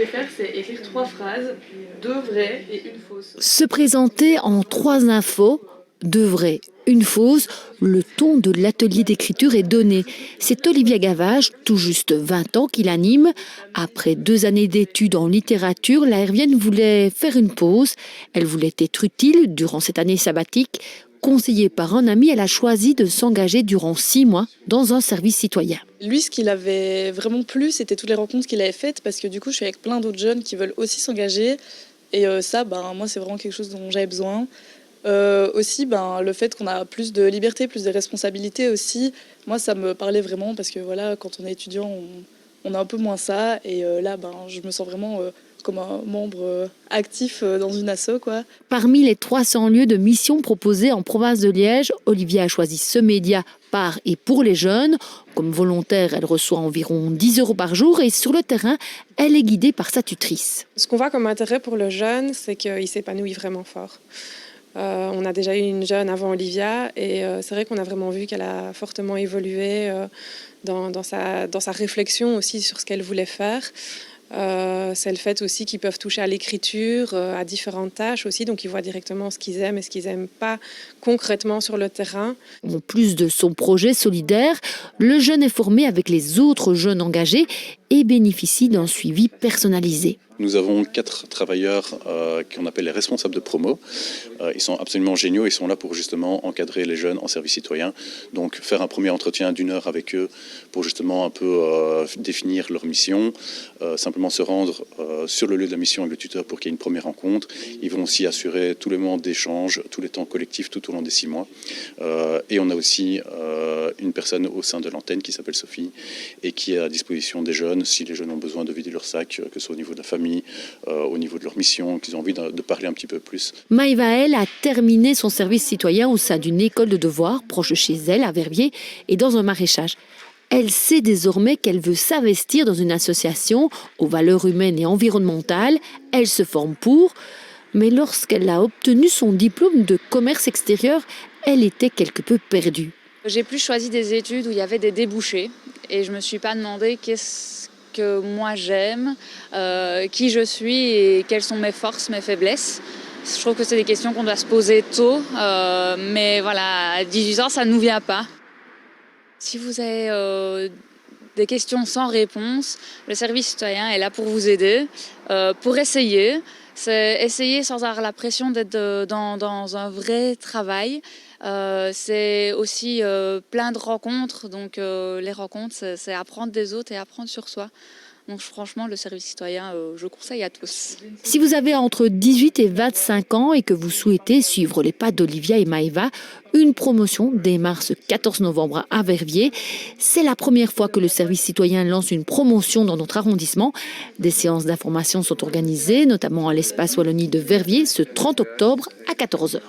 pouvez faire, c'est écrire 3 phrases, 2 vraies et 1 fausse. Se présenter en 3 infos, 2 vraies, 1 fausse, le ton de l'atelier d'écriture est donné. C'est Olivia Gavage, tout juste 20 ans, qui l'anime. Après 2 années d'études en littérature, la Hervienne voulait faire une pause. Elle voulait être utile durant cette année sabbatique. Conseillée par un ami, elle a choisi de s'engager durant 6 mois dans un service citoyen. Lui, ce qui l'avait vraiment plu, c'était toutes les rencontres qu'il avait faites, parce que du coup, je suis avec plein d'autres jeunes qui veulent aussi s'engager. Et ça, moi, c'est vraiment quelque chose dont j'avais besoin. Aussi, le fait qu'on a plus de liberté, plus de responsabilité aussi, moi, ça me parlait vraiment, parce que voilà, quand on est étudiant, on a un peu moins ça. Et là, je me sens vraiment comme un membre actif dans une asso, quoi. Parmi les 300 lieux de mission proposés en province de Liège, Olivia a choisi ce média par et pour les jeunes. Comme volontaire, elle reçoit environ 10 € par jour et sur le terrain, elle est guidée par sa tutrice. Ce qu'on voit comme intérêt pour le jeune, c'est qu'il s'épanouit vraiment fort. On a déjà eu une jeune avant Olivia et c'est vrai qu'on a vraiment vu qu'elle a fortement évolué dans sa réflexion aussi sur ce qu'elle voulait faire. C'est le fait aussi qu'ils peuvent toucher à l'écriture, à différentes tâches aussi, donc ils voient directement ce qu'ils aiment et ce qu'ils n'aiment pas concrètement sur le terrain. En plus de son projet solidaire, le jeune est formé avec les autres jeunes engagés et bénéficie d'un suivi personnalisé. Nous avons 4 travailleurs qu'on appelle les responsables de promo. Ils sont absolument géniaux, ils sont là pour justement encadrer les jeunes en service citoyen. Donc faire un premier entretien d'1 heure avec eux pour justement un peu définir leur mission, simplement se rendre sur le lieu de la mission avec le tuteur pour qu'il y ait une première rencontre. Ils vont aussi assurer tous les moments d'échange, tous les temps collectifs tout au long des 6 mois. Et on a aussi une personne au sein de l'antenne qui s'appelle Sophie et qui est à disposition des jeunes si les jeunes ont besoin de vider leur sac, que ce soit au niveau de la famille, au niveau de leur mission, qu'ils ont envie de parler un petit peu plus. Maëva, elle, a terminé son service citoyen au sein d'une école de devoirs proche de chez elle, à Verviers, et dans un maraîchage. Elle sait désormais qu'elle veut s'investir dans une association aux valeurs humaines et environnementales. Elle se forme pour, mais lorsqu'elle a obtenu son diplôme de commerce extérieur, elle était quelque peu perdue. J'ai plus choisi des études où il y avait des débouchés et je me suis pas demandé qu'est-ce que moi j'aime, qui je suis et quelles sont mes forces, mes faiblesses. Je trouve que c'est des questions qu'on doit se poser tôt, mais voilà, à 18 ans, ça ne nous vient pas. Si vous avez des questions sans réponse, le service citoyen est là pour vous aider, pour essayer. C'est essayer sans avoir la pression d'être dans un vrai travail. C'est aussi plein de rencontres, donc les rencontres, c'est apprendre des autres et apprendre sur soi. Donc franchement, le service citoyen, je conseille à tous. Si vous avez entre 18 et 25 ans et que vous souhaitez suivre les pas d'Olivia et Maëva, une promotion démarre ce 14 novembre à Verviers. C'est la première fois que le service citoyen lance une promotion dans notre arrondissement. Des séances d'information sont organisées, notamment à l'espace Wallonie de Verviers, ce 30 octobre à 14 h.